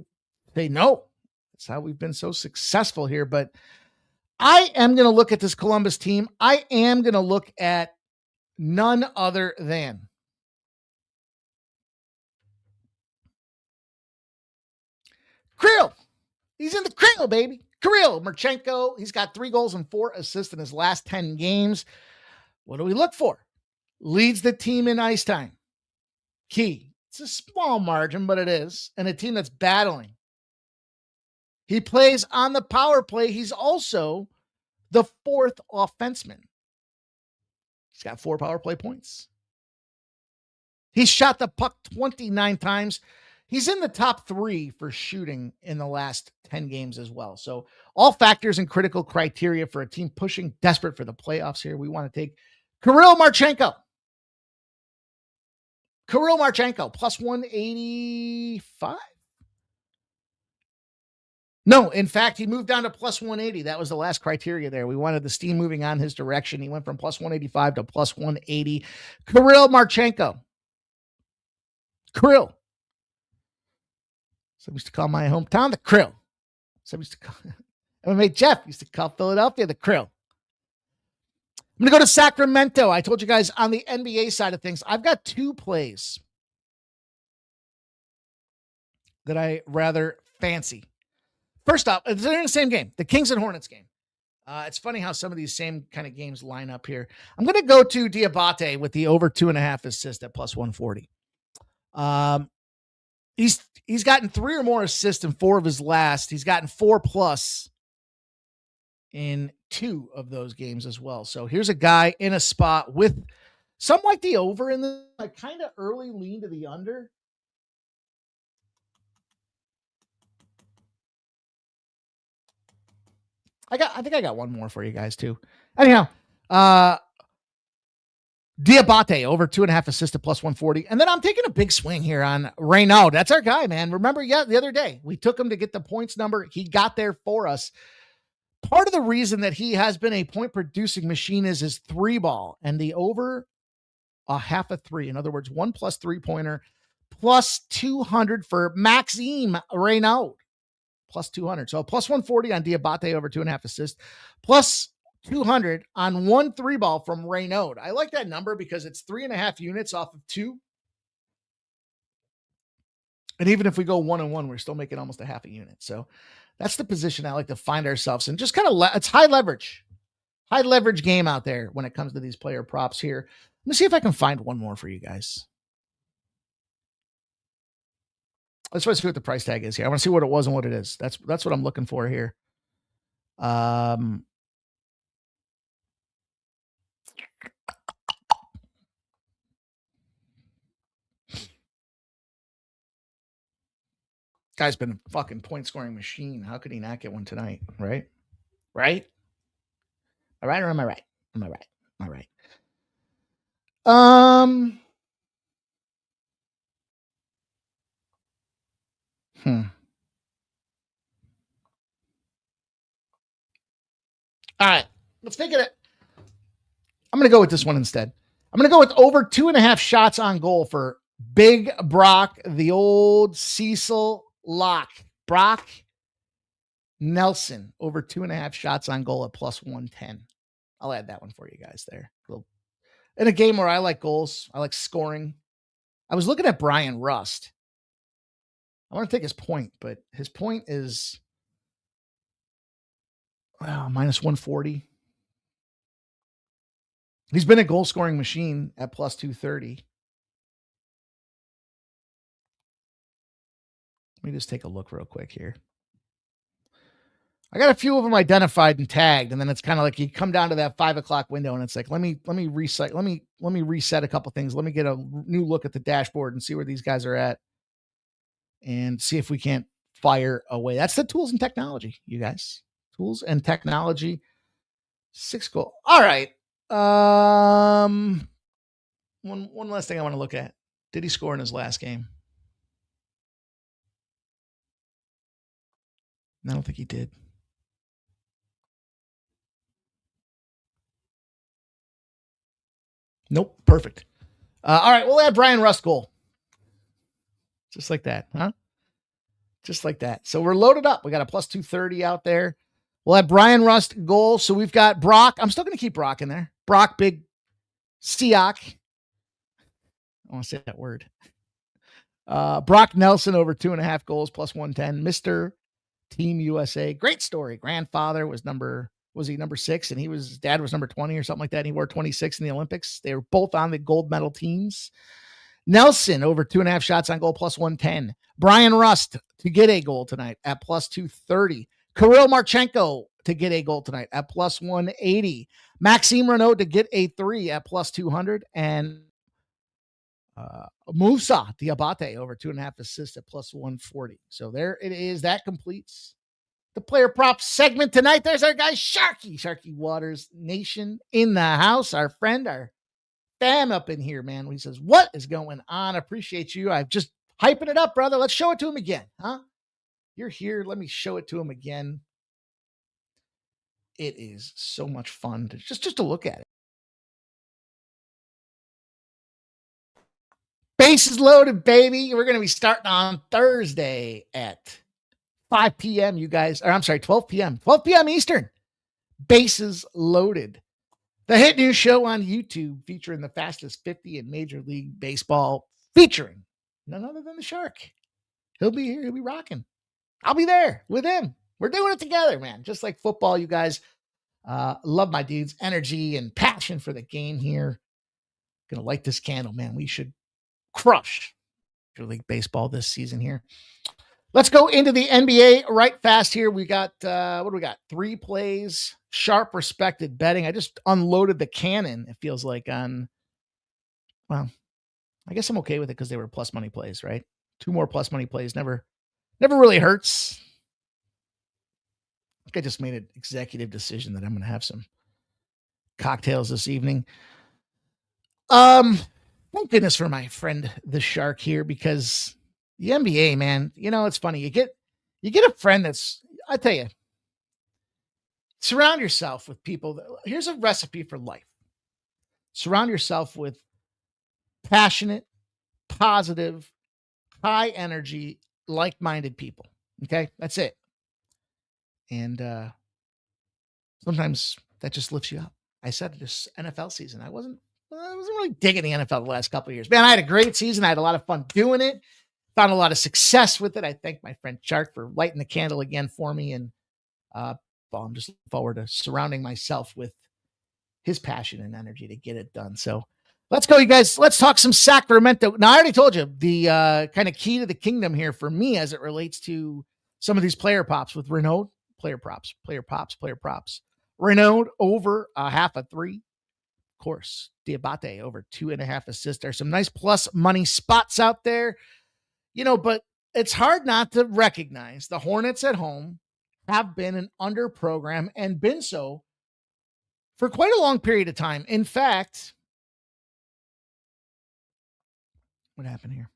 say no. That's how we've been so successful here. But I am going to look at this Columbus team. I am going to look at none other than Krill. He's in the Krill, baby. Kirill Marchenko, he's got 3 goals and 4 assists in his last 10 games. What do we look for? Leads the team in ice time. Key. It's a small margin, but it is. And a team that's battling. He plays on the power play. He's also the 4th offenseman. He's got 4 power play points. He shot the puck 29 times. He's in the top 3 for shooting in the last 10 games as well. So all factors and critical criteria for a team pushing desperate for the playoffs here. We want to take Kirill Marchenko. Kirill Marchenko, plus 185. No, in fact, he moved down to plus 180. That was the last criteria there. We wanted the steam moving on his direction. He went from plus 185 to plus 180. Kirill Marchenko. Kirill. Some used to call my hometown the Krill. Some used to call MMA Jeff used to call Philadelphia the Krill. I'm going to go to Sacramento. I told you guys on the NBA side of things, I've got 2 plays that I rather fancy. First off, they're in the same game, the Kings and Hornets game. It's funny how some of these same kind of games line up here. I'm going to go to Diabate with the over 2.5 assists at plus 140. He's gotten 3 or more assists in 4 of his last. He's gotten 4+ in 2 of those games as well. So here's a guy in a spot with some like the over in the like kind of early lean to the under. I think I got one more for you guys too. Anyhow, Diabate over 2.5 assists at plus 140. And then I'm taking a big swing here on Reynaud. That's our guy, man. Remember, the other day we took him to get the points number. He got there for us. Part of the reason that he has been a point producing machine is his 3-ball and the over a half a 3. In other words, 1+ 3-pointer plus 200 for Maxime Reynaud plus 200. So plus 140 on Diabate over 2.5 assists plus 200 on 1 3-ball from Reynaud. I like that number because it's 3.5 units off of 2. And even if we go 1-1, we're still making almost a half a unit. So that's the position I like to find ourselves in. Just kind of, it's high leverage game out there when it comes to these player props here. Let me see if I can find one more for you guys. Let's try to see what the price tag is here. I want to see what it was and what it is. That's what I'm looking for here. Guy's been a fucking point scoring machine. How could he not get one tonight? Right? Right? All right. Or am I right? Am I right? Am I right? All right. Let's take it. I'm going to go with this one instead. I'm going to go with over 2.5 shots on goal for Big Brock, the old Cecil lock. Brock Nelson, over 2.5 shots on goal at plus 110. I'll add that one for you guys there. In a game where I like goals, I like scoring. I was looking at Brian Rust. I want to take his point, but his point is minus 140. He's been a goal scoring machine at plus 230. Let me just take a look real quick here. I got a few of them identified and tagged, and then it's kind of like you come down to that 5 o'clock window, and it's like, let me reset a couple things. Let me get a new look at the dashboard and see where these guys are at, and see if we can't fire away. That's the tools and technology, you guys. Tools and technology. 6 goal. All right. One last thing I want to look at. Did he score in his last game? I don't think he did. Nope. Perfect. All right. We'll add Brian Rust goal. Just like that, huh? Just like that. So we're loaded up. We got a plus 230 out there. We'll have Brian Rust goal. So we've got Brock. I'm still going to keep Brock in there. Brock, Big Siak. I want to say that word. Brock Nelson over 2.5 goals plus 110. Mr. Team USA. Great story. Grandfather was number 6, and his dad was number 20 or something like that. And he wore 26 in the Olympics. They were both on the gold medal teams. Nelson over 2.5 shots on goal plus 110. Brian Rust to get a goal tonight at plus 230. Kirill Marchenko to get a goal tonight at plus 180. Maxime Renaud to get a 3 at plus 200. And Musa Diabate over 2.5 assists at plus 140. So there it is. That completes the player props segment tonight. There's our guy Sharky Waters Nation in the house. Our friend, our fam up in here, man. He says, what is going on? Appreciate you. I'm just hyping it up, brother. Let's show it to him again, huh? You're here. Let me show it to him again. It is so much fun to just to look at it. Bases loaded, baby. We're going to be starting on Thursday at 5 p.m., you guys. Or I'm sorry, 12 p.m. 12 p.m. Eastern. Bases loaded. The hit news show on YouTube featuring the fastest 50 in Major League Baseball, featuring none other than the Shark. He'll be here. He'll be rocking. I'll be there with him. We're doing it together, man. Just like football, you guys. Love my dude's energy and passion for the game here. Gonna light this candle, man. We should crush Major League Baseball this season here. Let's go into the NBA right fast here. We got, what do we got? 3 plays, sharp respected betting. I just unloaded the cannon, it feels like, on, well, I guess I'm okay with it because they were plus money plays, right? 2 more plus money plays. Never really hurts. I think I just made an executive decision that I'm going to have some cocktails this evening. Thank goodness for my friend, the Shark here, because the NBA, man, you know, it's funny. You get a friend that's, I tell you, surround yourself with people. Here's a recipe for life. Surround yourself with passionate, positive, high energy, like-minded people. Okay. That's it. And, sometimes that just lifts you up. I said this NFL season, I wasn't really digging the NFL the last couple of years. Man, I had a great season. I had a lot of fun doing it. Found a lot of success with it. I thank my friend Shark for lighting the candle again for me. And I'm just looking forward to surrounding myself with his passion and energy to get it done. So let's go, you guys. Let's talk some Sacramento. Now, I already told you the kind of key to the kingdom here for me as it relates to some of these player props with Renaud. Player props. Renaud over a half a 3. Of course, Diabate over 2.5 assists. There's some nice plus money spots out there, you know, but it's hard not to recognize the Hornets at home have been an under program and been so for quite a long period of time. In fact, what happened here?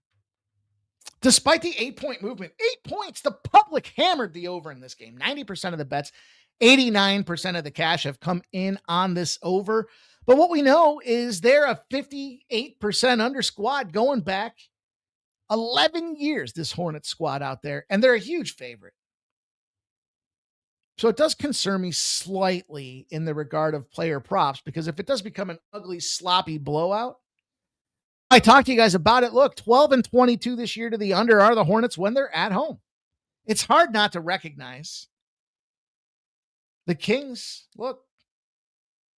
Despite the 8-point movement, 8 points, the public hammered the over in this game. 90% of the bets, 89% of the cash have come in on this over. But what we know is they're a 58% under squad going back 11 years, this Hornets squad out there, and they're a huge favorite. So it does concern me slightly in the regard of player props, because if it does become an ugly, sloppy blowout, I talked to you guys about it. Look, 12-22 this year to the under are the Hornets when they're at home. It's hard not to recognize the Kings. Look,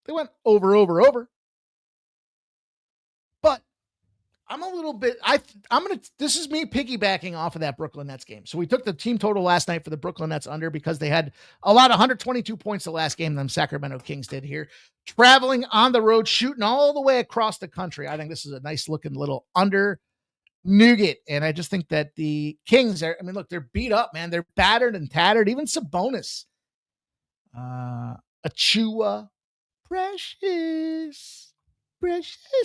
they went over. But I'm a little bit, this is me piggybacking off of that Brooklyn Nets game. So we took the team total last night for the Brooklyn Nets under because they had a lot of 122 points the last game than Sacramento Kings did here. Traveling on the road, shooting all the way across the country. I think this is a nice looking little under nougat. And I just think that the Kings are, look, they're beat up, man. They're battered and tattered. Even Sabonis. Achua. Precious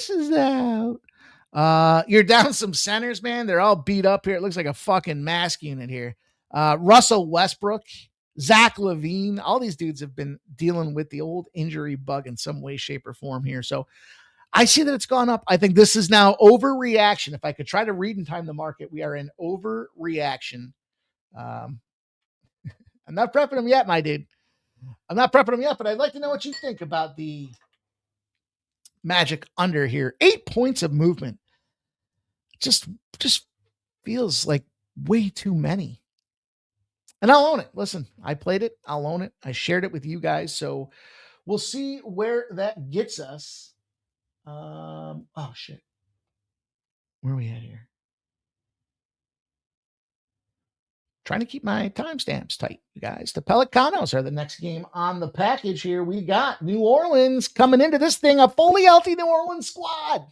is out. You're down some centers, man. They're all beat up here. It looks like a fucking mask unit here. Russell Westbrook, Zach LaVine, all these dudes have been dealing with the old injury bug in some way, shape, or form here. So I see that it's gone up. I think this is now overreaction. If I could try to read and time the market, we are in overreaction. I'm not prepping them yet, my dude. I'm not prepping them yet, but I'd like to know what you think about the Magic under here. 8 points of movement. Just feels like way too many. And I'll own it. Listen, I played it. I'll own it. I shared it with you guys. So we'll see where that gets us. Oh, shit. Where are we at here? Trying to keep my timestamps tight, you guys. The Pelicanos are the next game on the package here. We got New Orleans coming into this thing, a fully healthy New Orleans squad.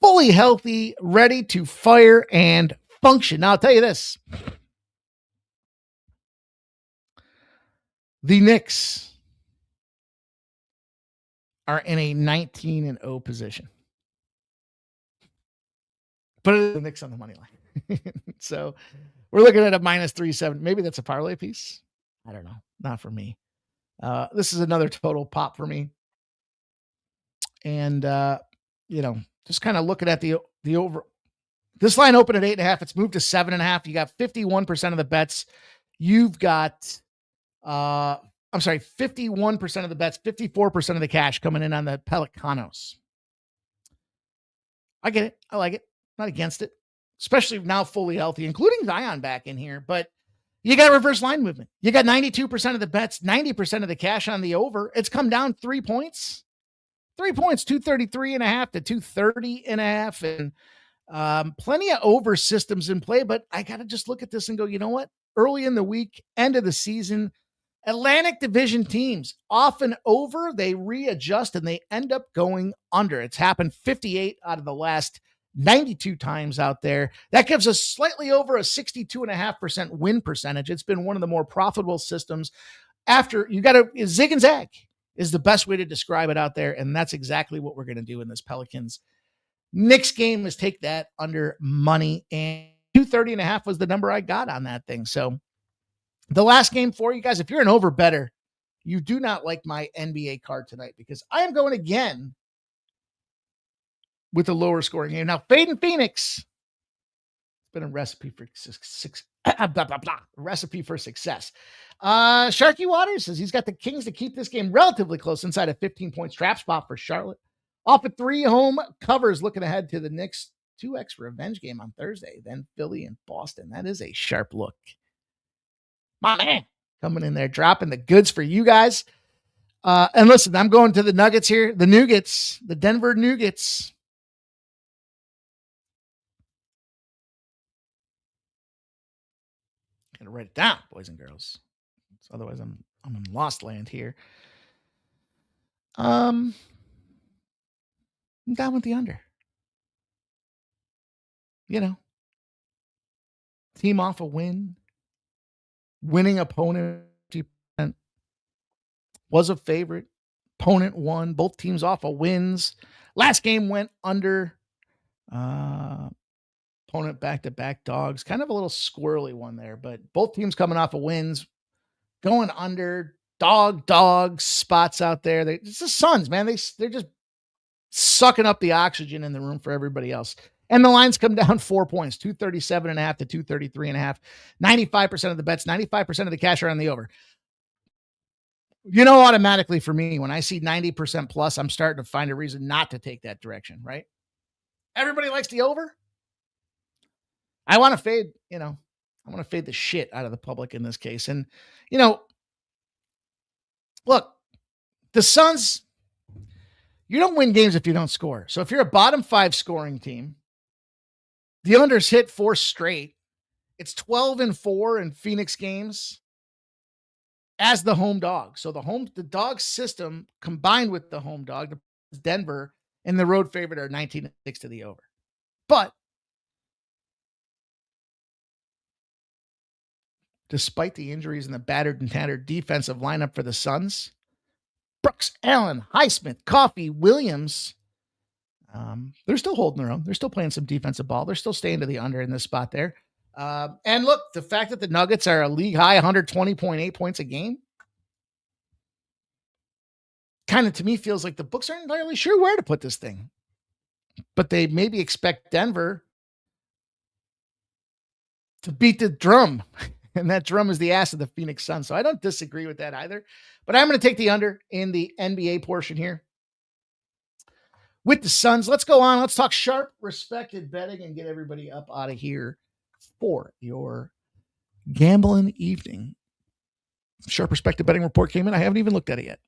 Fully healthy, ready to fire and function. Now, I'll tell you this. The Knicks are in a 19-0 position. But the Knicks on the money line. So we're looking at a -370. Maybe that's a parlay piece. I don't know. Not for me. This is another total pop for me. And, just kind of looking at the over. This line opened at 8.5. It's moved to 7.5. You got 51% of the bets. You've got, 51% of the bets, 54% of the cash coming in on the Pelicanos. I get it. I like it. Not against it. Especially now fully healthy, including Zion back in here. But you got reverse line movement. You got 92% of the bets, 90% of the cash on the over. It's come down 3 points. 3 points, 233.5 to 230.5. And plenty of over systems in play. But I got to just look at this and go, you know what? Early in the week, end of the season, Atlantic Division teams often over, they readjust and they end up going under. It's happened 58 out of the last 92 times out there. That gives us slightly over a 62.5% win percentage. It's been one of the more profitable systems. After you got to zig and zag is the best way to describe it out there. And that's exactly what we're going to do in this Pelicans Knicks game, is take that under money, and 230.5 was the number I got on that thing. So the last game for you guys, if you're an over better, you do not like my NBA card tonight, because I am going again with a lower scoring game. Now, Fade and Phoenix, it's been a recipe for recipe for success. Sharky Waters says he's got the Kings to keep this game relatively close inside a 15 points trap spot for Charlotte. Off at 3 home covers, looking ahead to the Knicks 2x revenge game on Thursday, then Philly and Boston. That is a sharp look. My man coming in there, dropping the goods for you guys. And listen, I'm going to the Nuggets here, the Nougats, the Denver Nougats. Gotta write it down, boys and girls. Otherwise, I'm in lost land here. I'm down with the under. Team off a win, winning opponent was a favorite. Opponent won. Both teams off of wins. Last game went under. opponent back-to-back dogs. Kind of a little squirrely one there, but both teams coming off of wins, going under, dog spots out there. It's the Suns, man. They're just sucking up the oxygen in the room for everybody else. And the lines come down 4 points, 237.5 to 233.5. 95% of the bets, 95% of the cash are on the over. You know, automatically for me, when I see 90% plus, I'm starting to find a reason not to take that direction, right? Everybody likes the over. I want to fade, I want to fade the shit out of the public in this case. And, look, the Suns, you don't win games if you don't score. So if you're a bottom 5 scoring team, the unders hit 4 straight. It's 12-4 in Phoenix games as the home dog. So the dog system combined with the home dog, Denver and the road favorite are 19-6 to the over. But despite the injuries and the battered and tattered defensive lineup for the Suns, Brooks, Allen, Highsmith, Coffey, Williams, they're still holding their own. They're still playing some defensive ball. They're still staying to the under in this spot there. And look, the fact that the Nuggets are a league high 120.8 points a game kind of to me feels like the books aren't entirely sure where to put this thing. But they maybe expect Denver to beat the drum. And that drum is the ass of the Phoenix Suns. So I don't disagree with that either. But I'm going to take the under in the NBA portion here with the Suns. Let's go on. Let's talk sharp, respected betting and get everybody up out of here for your gambling evening. Sharp, respected betting report came in. I haven't even looked at it yet.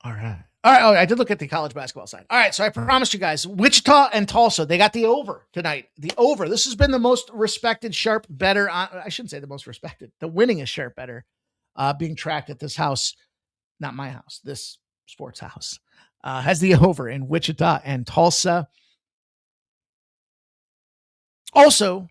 All right. Oh, I did look at the college basketball side. All right, so I promised you guys, Wichita and Tulsa, they got the over tonight. The over. This has been the most respected sharp better. I shouldn't say the most respected. The winningest sharp better being tracked at this house. Not my house. This sports house has the over in Wichita and Tulsa. Also,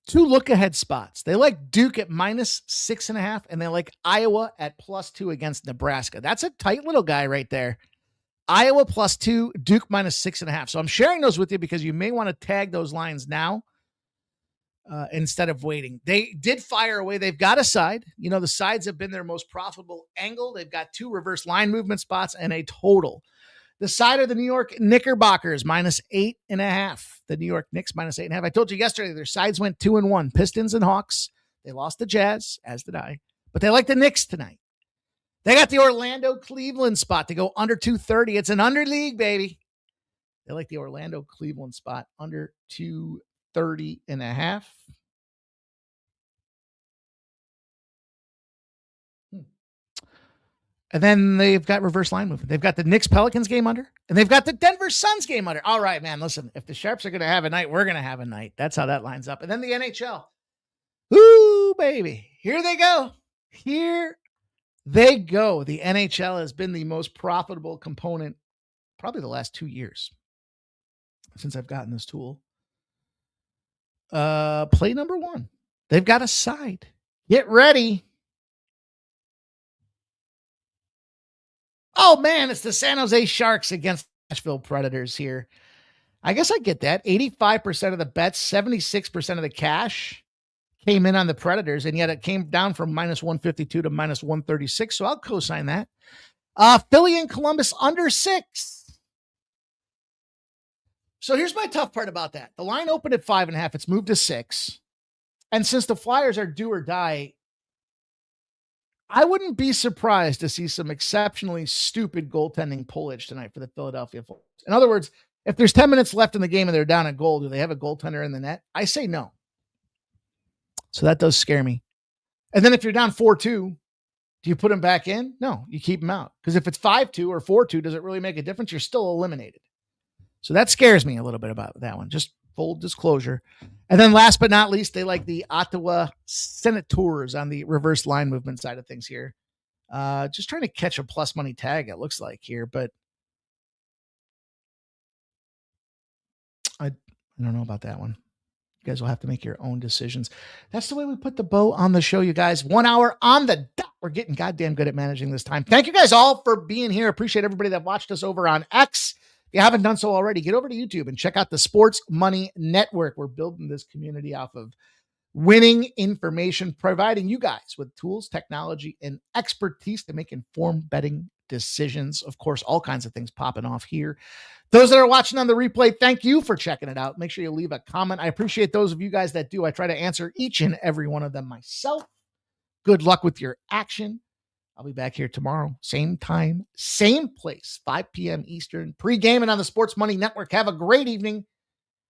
2 look-ahead spots. They like Duke at -6.5, and they like Iowa at +2 against Nebraska. That's a tight little guy right there. Iowa +2, Duke -6.5. So I'm sharing those with you because you may want to tag those lines now instead of waiting. They did fire away. They've got a side. The sides have been their most profitable angle. They've got 2 reverse line movement spots and a total. The side of the New York Knickerbockers -8.5. The New York Knicks -8.5. I told you yesterday their sides went 2-1. Pistons and Hawks. They lost the Jazz, as did I. But they like the Knicks tonight. They got the Orlando Cleveland spot to go under 230. It's an under league, baby. They like the Orlando Cleveland spot under 230.5. And then they've got reverse line movement. They've got the Knicks Pelicans game under, and they've got the Denver Suns game under. All right, man, listen, if the Sharps are going to have a night, we're going to have a night. That's how that lines up. And then the NHL. Ooh, baby. Here they go. Here they go. The NHL has been the most profitable component probably the last 2 years since I've gotten this tool. Play number 1. They've got a side. Get ready. Oh, man, it's the San Jose Sharks against Nashville Predators here. I guess I get that. 85% of the bets, 76% of the cash came in on the Predators, and yet it came down from -152 to -136, so I'll co-sign that. Philly and Columbus under 6. So here's my tough part about that. The line opened at 5.5. It's moved to 6. And since the Flyers are do or die, I wouldn't be surprised to see some exceptionally stupid goaltending pullage tonight for the Philadelphia Flyers. In other words, if there's 10 minutes left in the game and they're down a goal, do they have a goaltender in the net? I say no. So that does scare me. And then if you're down 4-2, do you put him back in? No, you keep him out. Because if it's 5-2 or 4-2, does it really make a difference? You're still eliminated. So that scares me a little bit about that one. Just full disclosure. And then last but not least, they like the Ottawa Senators on the reverse line movement side of things here. Just trying to catch a plus money tag, it looks like here, but I don't know about that one. You guys will have to make your own decisions. That's the way we put the bow on the show, you guys. 1 hour on the dot. We're getting goddamn good at managing this time. Thank you guys all for being here. Appreciate everybody that watched us over on X. If you haven't done so already, get over to YouTube and check out the Sports Money Network. We're building this community off of winning information, providing you guys with tools, technology, and expertise to make informed betting decisions. Of course, all kinds of things popping off here. Those that are watching on the replay, thank you for checking it out. Make sure you leave a comment. I appreciate those of you guys that do. I try to answer each and every one of them myself. Good luck with your action. I'll be back here tomorrow, same time, same place, 5 p.m. Eastern, pre-gaming on the Sports Money Network. Have a great evening.